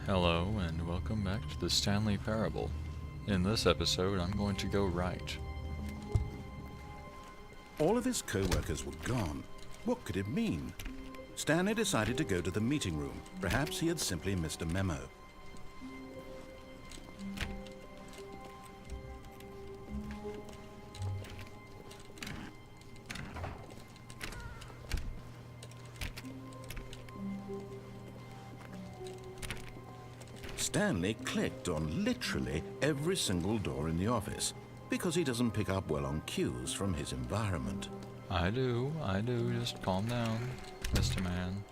Hello and welcome back to the Stanley Parable. In this episode, I'm going to go right. All of his co-workers were gone. What could it mean? Stanley decided to go to the meeting room. Perhaps he had simply missed a memo. Stanley clicked on literally every single door in the office because he doesn't pick up well on cues from his environment. I do, just calm down, Mr. Man.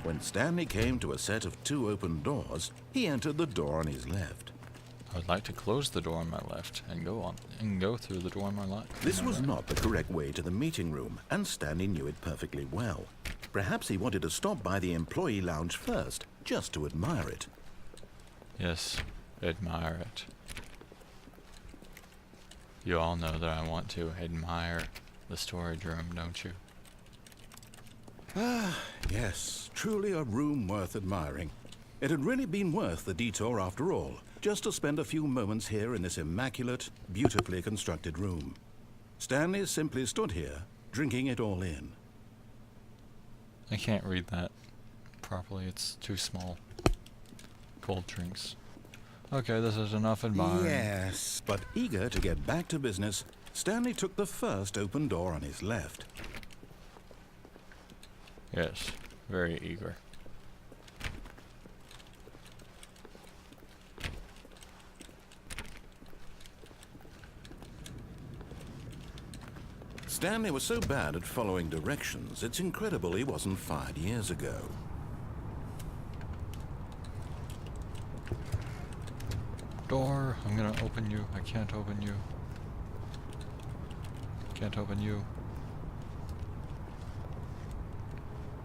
When Stanley came to a set of 2 open doors, he entered the door on his left. I would like to close the door on my left and go through the door on my left. This was not the correct way to the meeting room, and Stanley knew it perfectly well. Perhaps he wanted to stop by the employee lounge first, just to admire it. Yes, admire it. You all know that I want to admire the storage room, don't you? Ah, yes, truly a room worth admiring. It had really been worth the detour after all, just to spend a few moments here in this immaculate, beautifully constructed room. Stanley simply stood here, drinking it all in. I can't read that properly, it's too small. Cold drinks. Okay, this is enough admiring. Yes, but eager to get back to business, Stanley took the first open door on his left. Yes, very eager. Stanley was so bad at following directions, it's incredible he wasn't fired years ago. Door, I'm gonna open you. I can't open you. Can't open you.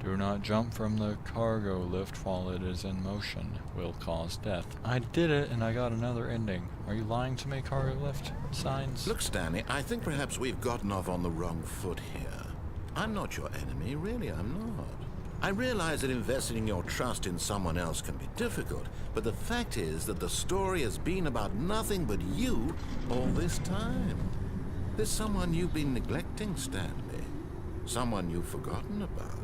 Do not jump from the cargo lift while it is in motion. Will cause death. I did it and I got another ending. Are you lying to me, cargo lift signs? Look, Stanley, I think perhaps we've gotten off on the wrong foot here. I'm not your enemy, really, I'm not. I realize that investing your trust in someone else can be difficult, but the fact is that the story has been about nothing but you all this time. There's someone you've been neglecting, Stanley. Someone you've forgotten about.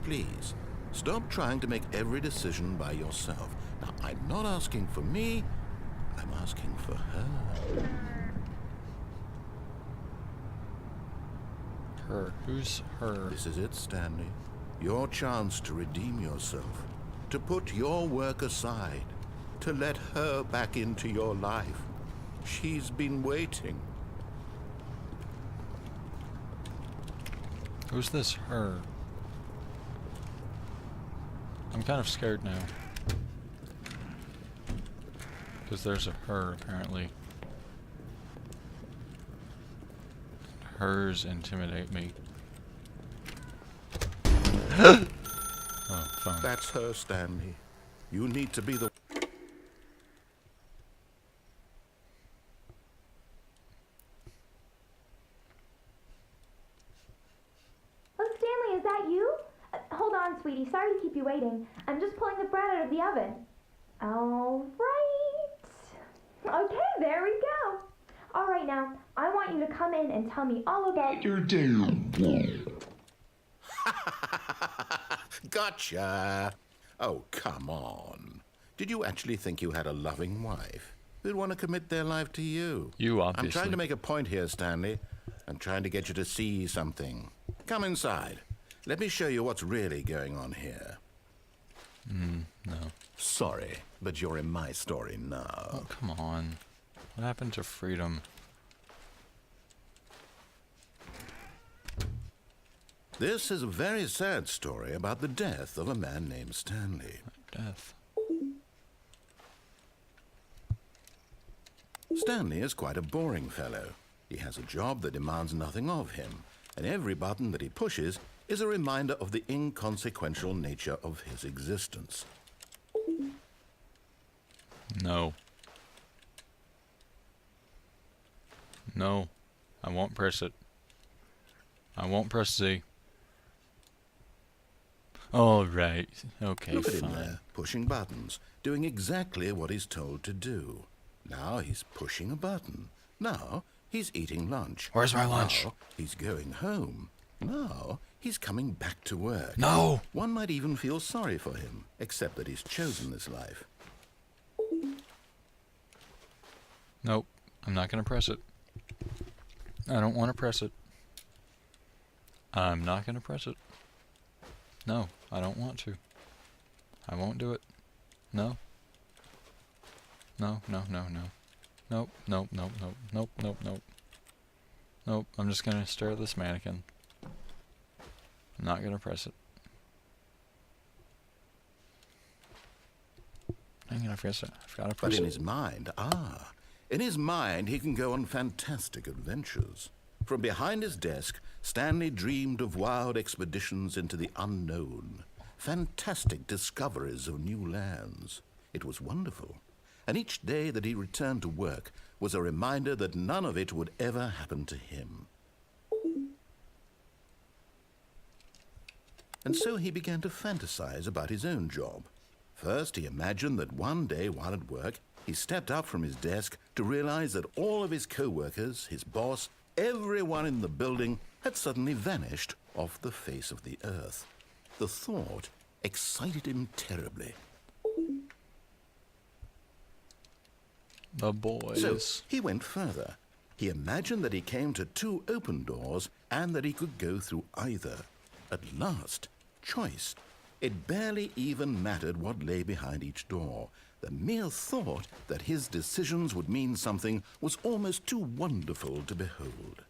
Please, stop trying to make every decision by yourself. Now, I'm not asking for me, I'm asking for her. Her. Who's her? This is it, Stanley. Your chance to redeem yourself, to put your work aside, to let her back into your life. She's been waiting. Who's this her? I'm kind of scared now. Because there's a her, apparently. Hers intimidate me. Oh, phone. That's her, Stanley. You need to be the... Oh, Stanley, is that you? Hold on, sweetie. Sorry to keep you waiting. I'm just pulling the bread out of the oven. All right. Okay, there we go. All right, now, I want you to come in and tell me all about your day. Gotcha! Oh, come on. Did you actually think you had a loving wife who'd want to commit their life to you? You, obviously. I'm trying to make a point here, Stanley. I'm trying to get you to see something. Come inside. Let me show you what's really going on here. No. Sorry, but you're in my story now. Oh, come on. What happened to freedom? This is a very sad story about the death of a man named Stanley. Death. Stanley is quite a boring fellow. He has a job that demands nothing of him, and every button that he pushes is a reminder of the inconsequential nature of his existence. No. No. I won't press it. I won't press Z. Alright. Okay, Look at him fine. there, pushing buttons, doing exactly what he's told to do. Now he's pushing a button. Now he's eating lunch. Where's my lunch? Now he's going home. Now he's coming back to work. No! One might even feel sorry for him, except that he's chosen this life. Nope. I'm not gonna press it. I don't want to press it. I'm not gonna press it. No, I don't want to. I won't do it. No. No, no, no, no. Nope, nope, nope, nope, nope, nope, nope. Nope, I'm just gonna stare at this mannequin. I'm not gonna press it. Dang it, I forgot to But press in it. his mind, he can go on fantastic adventures. From behind his desk, Stanley dreamed of wild expeditions into the unknown, fantastic discoveries of new lands. It was wonderful. And each day that he returned to work was a reminder that none of it would ever happen to him. And so he began to fantasize about his own job. First, he imagined that one day while at work, he stepped up from his desk to realize that all of his co-workers, his boss, everyone in the building had suddenly vanished off the face of the earth. The thought excited him terribly. The boys. So he went further. He imagined that he came to two open doors and that he could go through either. At last, choice. It barely even mattered what lay behind each door. The mere thought that his decisions would mean something was almost too wonderful to behold.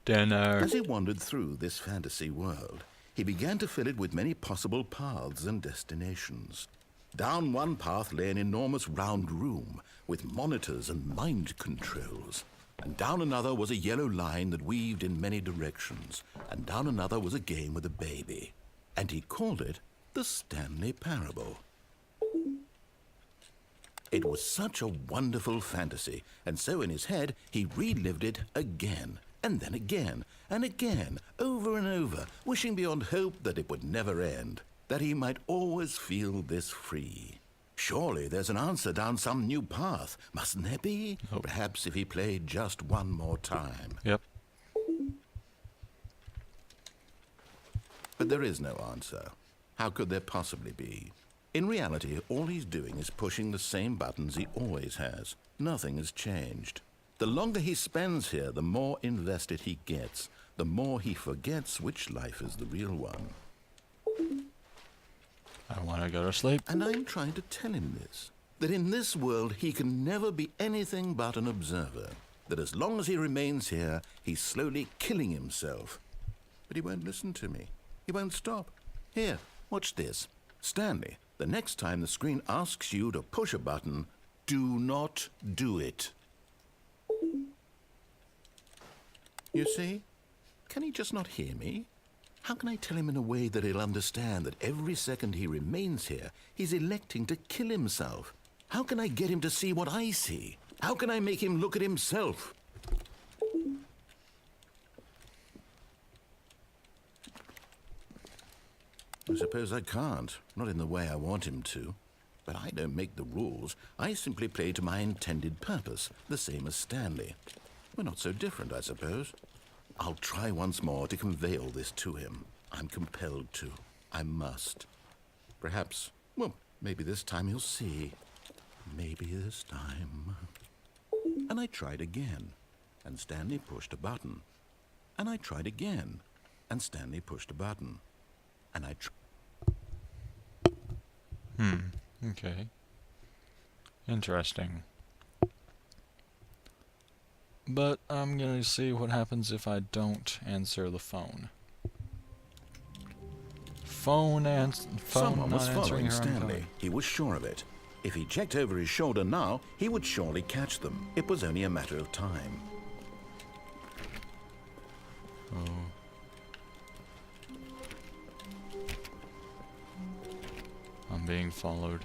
Dinner. As he wandered through this fantasy world, he began to fill it with many possible paths and destinations. Down one path lay an enormous round room with monitors and mind controls. And down another was a yellow line that weaved in many directions. And down another was a game with a baby. And he called it the Stanley Parable. It was such a wonderful fantasy, and so in his head he relived it again, and then again, and again, over and over, wishing beyond hope that it would never end, that he might always feel this free. Surely there's an answer down some new path, mustn't there be? Nope. Perhaps if he played just one more time. Yep. But there is no answer. How could there possibly be? In reality, all he's doing is pushing the same buttons he always has. Nothing has changed. The longer he spends here, the more invested he gets, the more he forgets which life is the real one. I want to go to sleep. And I'm trying to tell him this, that in this world he can never be anything but an observer, that as long as he remains here, he's slowly killing himself. But he won't listen to me. He won't stop. Here, watch this. Stanley, the next time the screen asks you to push a button, do not do it. You see? Can he just not hear me? How can I tell him in a way that he'll understand that every second he remains here, he's electing to kill himself? How can I get him to see what I see? How can I make him look at himself? I suppose I can't, not in the way I want him to. But I don't make the rules. I simply play to my intended purpose, the same as Stanley. We're not so different, I suppose. I'll try once more to convey all this to him. I'm compelled to. I must. Perhaps, well, maybe this time he'll see. Maybe this time. And I tried again, and Stanley pushed a button. And I tried again, and Stanley pushed a button. And I Okay. Interesting. But I'm gonna see what happens if I don't answer the phone. Phone Someone not was answering following her. I'm Stanley. calling. He was sure of it. If he checked over his shoulder now, he would surely catch them. It was only a matter of time. Oh. I'm being followed.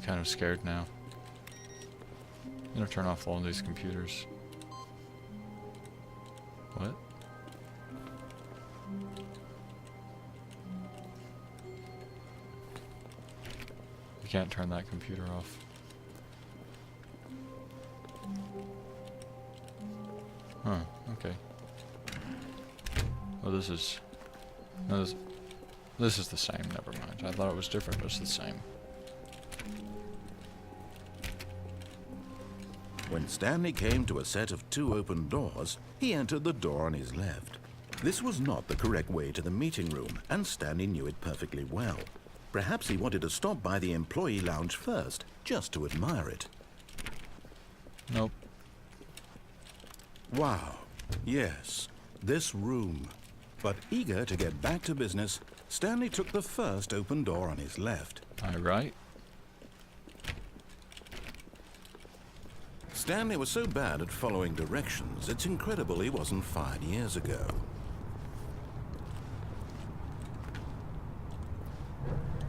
kind of scared now. I'm gonna turn off all these computers. What? You can't turn that computer off. Huh, okay. Oh, this is... No, this is the same, never mind. I thought it was different, but it's the same. When Stanley came to a set of 2 open doors, he entered the door on his left. This was not the correct way to the meeting room, and Stanley knew it perfectly well. Perhaps he wanted to stop by the employee lounge first, just to admire it. Nope. Wow, yes, this room. But eager to get back to business, Stanley took the first open door on his left. Am I right? Stanley was so bad at following directions, it's incredible he wasn't fired years ago.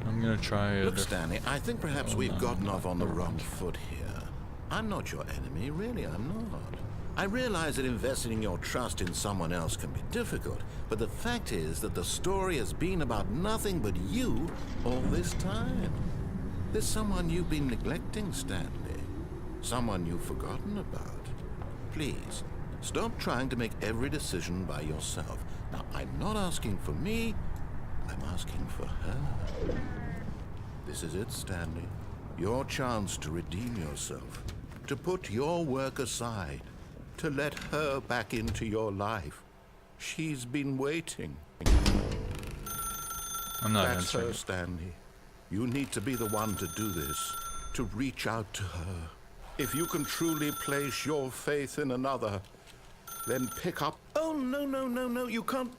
I'm gonna try Look, Stanley, I think perhaps we've gotten off on the wrong foot here. I'm not your enemy, really, I'm not. I realize that investing your trust in someone else can be difficult, but the fact is that the story has been about nothing but you all this time. There's someone you've been neglecting, Stanley. Someone you've forgotten about. Please, stop trying to make every decision by yourself. Now, I'm not asking for me, I'm asking for her. This is it, Stanley. Your chance to redeem yourself, to put your work aside, to let her back into your life. She's been waiting. I'm not That's answering her, it. Stanley. You need to be the one to do this, to reach out to her. If you can truly place your faith in another, then pick up... Oh, no, you can't...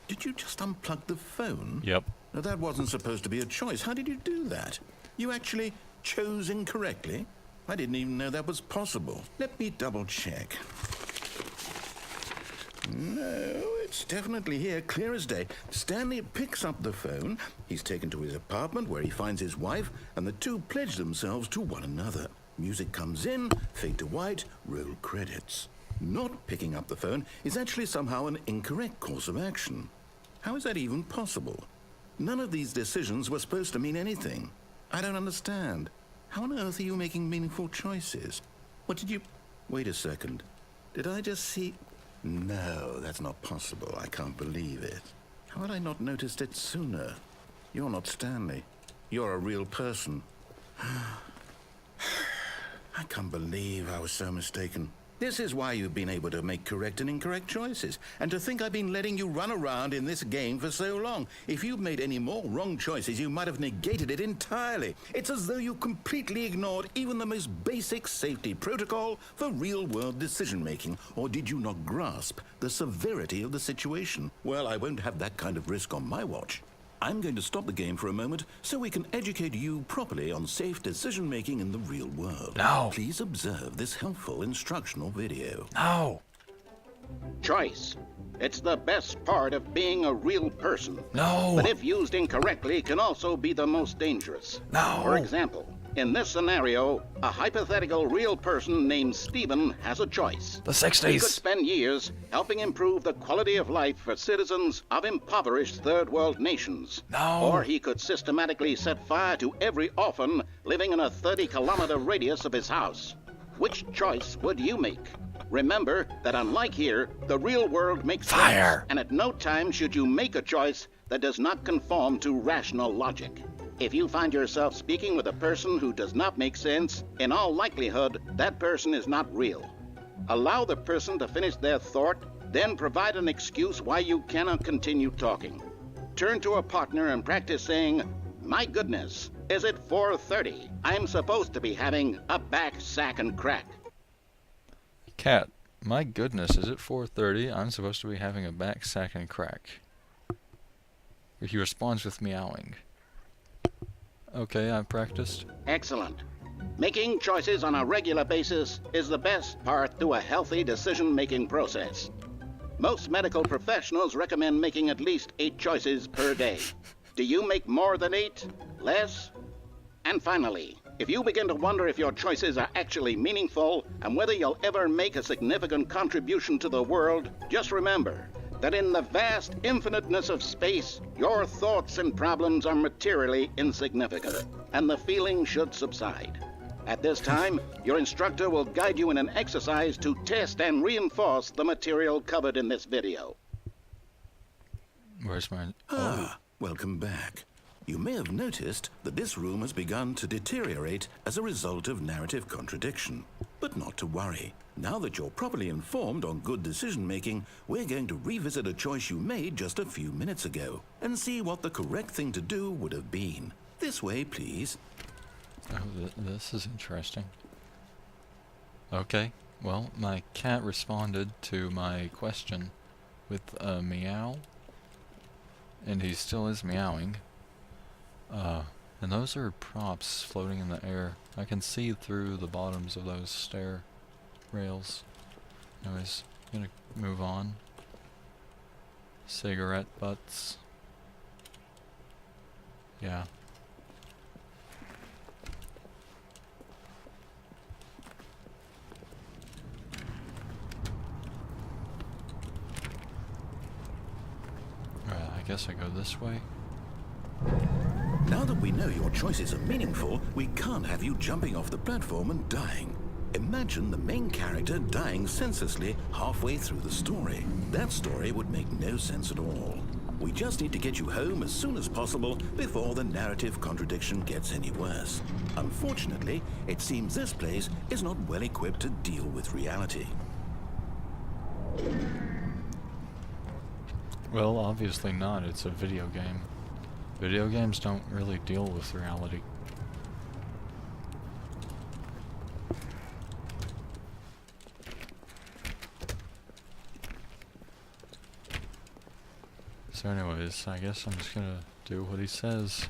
Did you just unplug the phone? Yep. No, that wasn't supposed to be a choice. How did you do that? You actually chose incorrectly? I didn't even know that was possible. Let me double check. No, it's definitely here, clear as day. Stanley picks up the phone. He's taken to his apartment where he finds his wife, and the two pledge themselves to one another. Music comes in, fade to white, roll credits. Not picking up the phone is actually somehow an incorrect course of action. How is that even possible? None of these decisions were supposed to mean anything. I don't understand. How on earth are you making meaningful choices? What did you... Wait a second. Did I just see... No, that's not possible. I can't believe it. How had I not noticed it sooner? You're not Stanley. You're a real person. I can't believe I was so mistaken. This is why you've been able to make correct and incorrect choices. And to think I've been letting you run around in this game for so long. If you'd made any more wrong choices, you might have negated it entirely. It's as though you completely ignored even the most basic safety protocol for real-world decision-making. Or did you not grasp the severity of the situation? Well, I won't have that kind of risk on my watch. I'm going to stop the game for a moment so we can educate you properly on safe decision-making in the real world. No. Please observe this helpful instructional video. No. Choice. It's the best part of being a real person. No. But if used incorrectly, can also be the most dangerous. No. For example, in this scenario, a hypothetical real person named Stephen has a choice. The He could 60s. spend years helping improve the quality of life for citizens of impoverished third world nations. No. Or he could systematically set fire to every orphan living in a 30-kilometer radius of his house. Which choice would you make? Remember that unlike here, the real world makes Fire. sense, and at no time should you make a choice that does not conform to rational logic. If you find yourself speaking with a person who does not make sense, in all likelihood, that person is not real. Allow the person to finish their thought, then provide an excuse why you cannot continue talking. Turn to a partner and practice saying, "My goodness, is it 4:30? I'm supposed to be having a back, sack, and crack." Cat, my goodness, is it 4:30? I'm supposed to be having a back sack and crack. He responds with meowing. Okay, I've practiced. Excellent. Making choices on a regular basis is the best part to a healthy decision-making process. Most medical professionals recommend making at least 8 choices per day. Do you make more than 8? Less? And finally, If you begin to wonder if your choices are actually meaningful and whether you'll ever make a significant contribution to the world, just remember that in the vast infiniteness of space, your thoughts and problems are materially insignificant, and the feeling should subside. At this time, your instructor will guide you in an exercise to test and reinforce the material covered in this video. Where's my... Welcome back. You may have noticed that this room has begun to deteriorate as a result of narrative contradiction. But not to worry. Now that you're properly informed on good decision-making, we're going to revisit a choice you made just a few minutes ago and see what the correct thing to do would have been. This way, please. Oh, this is interesting. Okay, well, my cat responded to my question with a meow. And he still is meowing. And those are props floating in the air. I can see through the bottoms of those stair rails. Anyways, I'm gonna move on. Cigarette butts. Yeah. I guess I go this way. Now that we know your choices are meaningful, we can't have you jumping off the platform and dying. Imagine the main character dying senselessly halfway through the story. That story would make no sense at all. We just need to get you home as soon as possible before the narrative contradiction gets any worse. Unfortunately, it seems this place is not well equipped to deal with reality. Well, obviously not. It's a video game. Video games don't really deal with reality. So anyways, I guess I'm just gonna do what he says.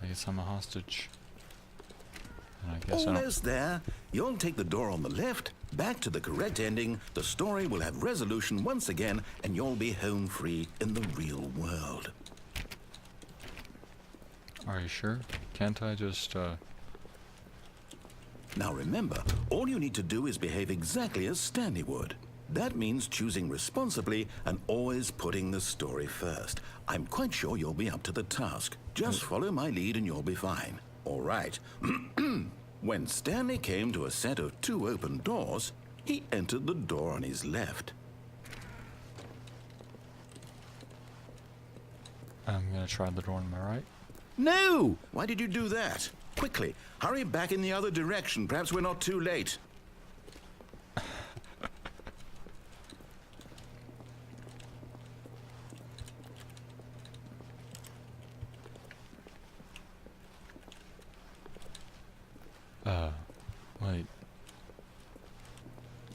I guess I'm a hostage. And I guess Almost there. You'll take the door on the left, back to the correct ending, the story will have resolution once again, and you'll be home free in the real world. Are you sure? Can't I just, Now remember, all you need to do is behave exactly as Stanley would. That means choosing responsibly and always putting the story first. I'm quite sure you'll be up to the task. Just follow my lead and you'll be fine. All right. When Stanley came to a set of 2 open doors, he entered the door on his left. I'm gonna try the door on my right. No! Why did you do that? Quickly, hurry back in the other direction. Perhaps we're not too late. Wait.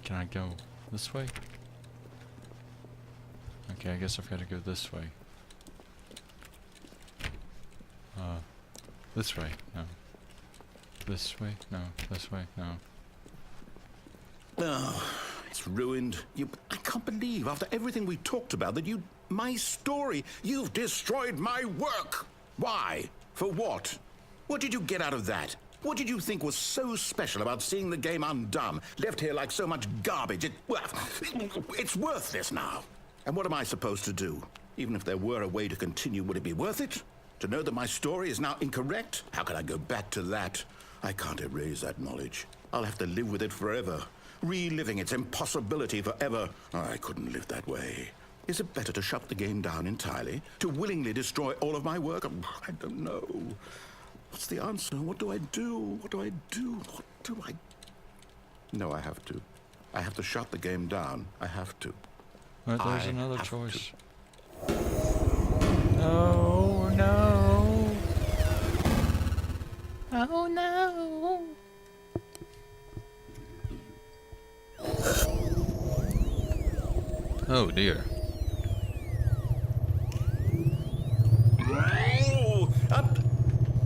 Can I go this way? Okay, I guess I've got to go this way. This way? No. This way? No. This way? No. Oh, it's ruined. I can't believe, after everything we talked about, that my story, you've destroyed my work. Why? For what? What did you get out of that? What did you think was so special about seeing the game undone, left here like so much garbage? It's worthless now. And what am I supposed to do? Even if there were a way to continue, would it be worth it? To know that my story is now incorrect? How can I go back to that? I can't erase that knowledge. I'll have to live with it forever, reliving its impossibility forever. I couldn't live that way. Is it better to shut the game down entirely? To willingly destroy all of my work? I don't know. What's the answer? What do I do? What do I do? What do I... No, I have to. I have to shut the game down. I have to. But there's another have choice. No, no. Oh no. Oh dear. Oh,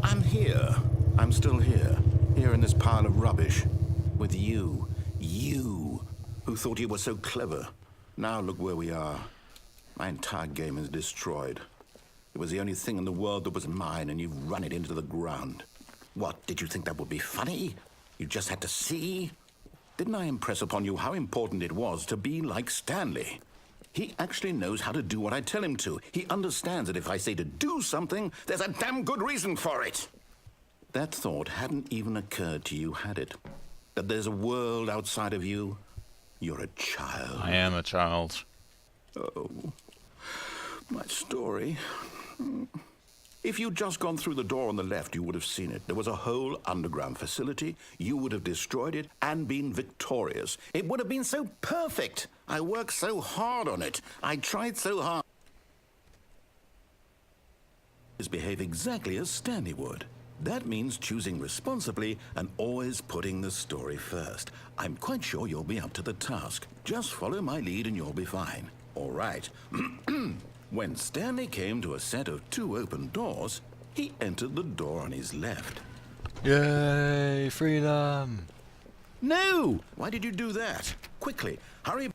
I'm here. I'm still here. Here in this pile of rubbish. With you. You, who thought you were so clever. Now look where we are. My entire game is destroyed. It was the only thing in the world that was mine, and you've run it into the ground. What, did you think that would be funny? You just had to see? Didn't I impress upon you how important it was to be like Stanley? He actually knows how to do what I tell him to. He understands that if I say to do something, there's a damn good reason for it. That thought hadn't even occurred to you, had it? That there's a world outside of you? You're a child. I am a child. Oh, my story. If you'd just gone through the door on the left, you would have seen it. There was a whole underground facility. You would have destroyed it and been victorious. It would have been so perfect. I worked so hard on it. I tried so hard. Behave exactly as Stanley would. That means choosing responsibly and always putting the story first. I'm quite sure you'll be up to the task. Just follow my lead and you'll be fine. All right. When Stanley came to a set of 2 open doors, he entered the door on his left. Yay, freedom! No! Why did you do that? Quickly, hurry.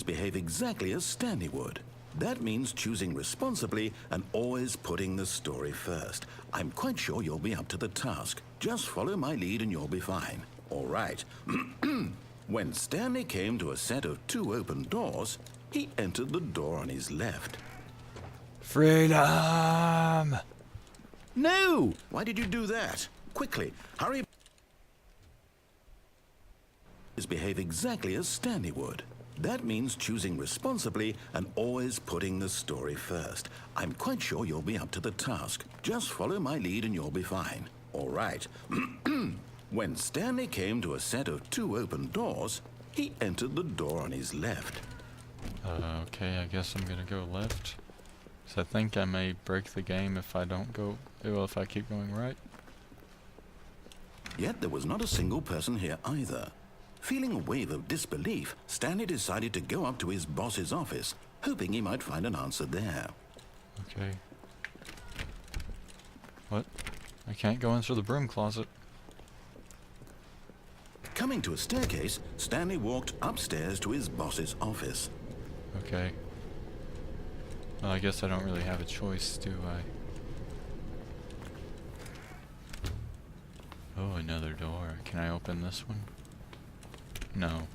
Behave exactly as Stanley would. That means choosing responsibly and always putting the story first. I'm quite sure you'll be up to the task. Just follow my lead and you'll be fine. All right. When Stanley came to a set of 2 open doors, he entered the door on his left. Freedom! No! Why did you do that? Quickly, hurry. Behave exactly as Stanley would. That means choosing responsibly and always putting the story first. I'm quite sure you'll be up to the task. Just follow my lead and you'll be fine. All right. When Stanley came to a set of 2 open doors, he entered the door on his left. Okay, I guess I'm gonna go left. So I think I may break the game if I don't go, well, if I keep going right. Yet there was not a single person here either. Feeling a wave of disbelief, Stanley decided to go up to his boss's office, hoping he might find an answer there. Okay. What? I can't go into the broom closet. Coming to a staircase, Stanley walked upstairs to his boss's office. Okay. Well, I guess I don't really have a choice, do I? Oh, another door. Can I open this one? No.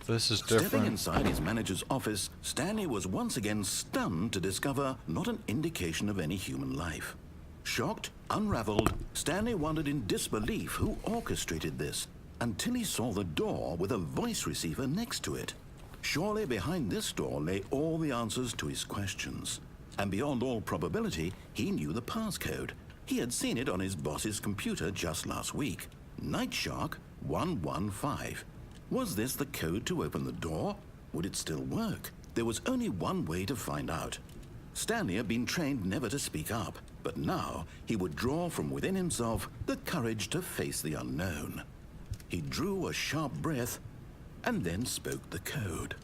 This is different. Stepping inside his manager's office, Stanley was once again stunned to discover not an indication of any human life. Shocked, unraveled, Stanley wondered in disbelief who orchestrated this, until he saw the door with a voice receiver next to it. Surely behind this door lay all the answers to his questions. And beyond all probability, he knew the passcode. He had seen it on his boss's computer just last week. Nightshark 115. Was this the code to open the door? Would it still work? There was only one way to find out. Stanley had been trained never to speak up, but now he would draw from within himself the courage to face the unknown. He drew a sharp breath and then spoke the code.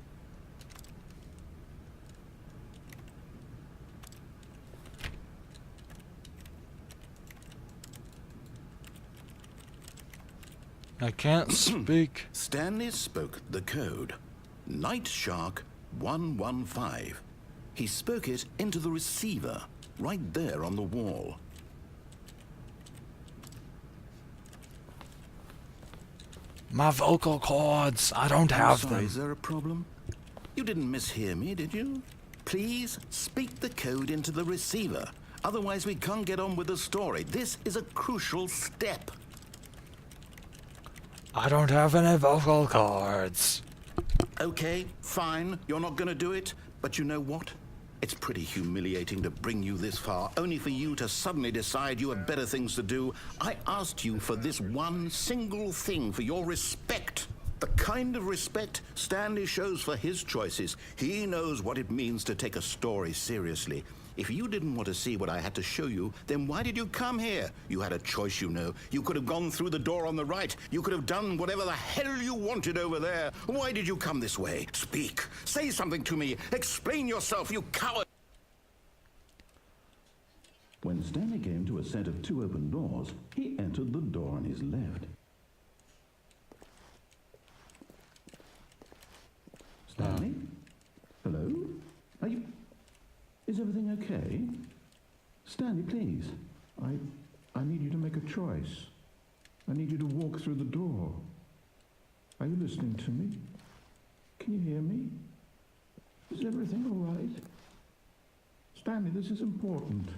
I can't speak. Stanley spoke the code. Nightshark 115. He spoke it into the receiver, right there on the wall. My vocal cords, I don't have Sorry, them. is there a problem? You didn't mishear me, did you? Please speak the code into the receiver. Otherwise, we can't get on with the story. This is a crucial step. I don't have any vocal cords. Okay, fine. You're not going to do it. But you know what? It's pretty humiliating to bring you this far, only for you to suddenly decide you have better things to do. I asked you for this one single thing, for your respect. The kind of respect Stanley shows for his choices. He knows what it means to take a story seriously. If you didn't want to see what I had to show you, then why did you come here? You had a choice, you know. You could have gone through the door on the right. You could have done whatever the hell you wanted over there. Why did you come this way? Speak. Say something to me. Explain yourself, you coward. When Stanley came to a set of 2 open doors, he entered the door on his left. Stanley? Hello? Are you... Is everything okay? Stanley, please. I need you to make a choice. I need you to walk through the door. Are you listening to me? Can you hear me? Is everything all right? Stanley, this is important.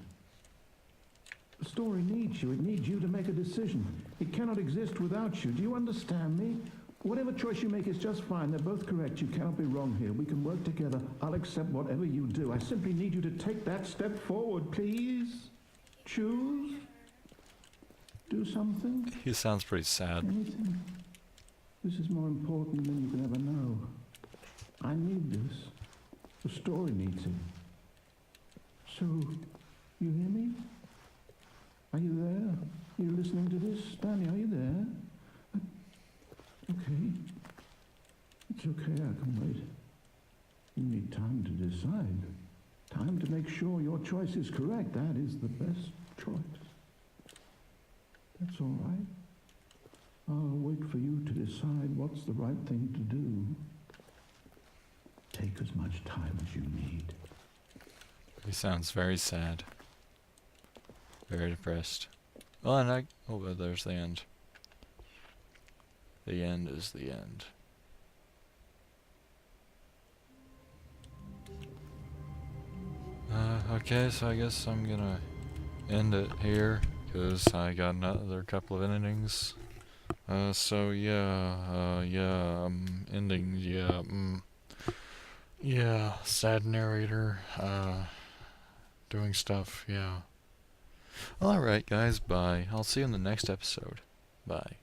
The story needs you. It needs you to make a decision. It cannot exist without you. Do you understand me? Whatever choice you make is just fine. They're both correct. You cannot be wrong here. We can work together. I'll accept whatever you do. I simply need you to take that step forward, please. Choose. Do something. He sounds pretty sad. Anything. This is more important than you can ever know. I need this. The story needs it. So, you hear me? Are you there? Are you listening to this? Stanley, are you there? Okay. It's okay, I can wait. You need time to decide. Time to make sure your choice is correct. That is the best choice. That's all right. I'll wait for you to decide what's the right thing to do. Take as much time as you need. He sounds very sad. Very depressed. Oh, and oh, but there's the end. The end is the end. Okay, so I guess I'm gonna end it here, because I got another couple of endings. So yeah, endings, yeah, sad narrator, doing stuff, yeah. Alright guys, bye. I'll see you in the next episode. Bye.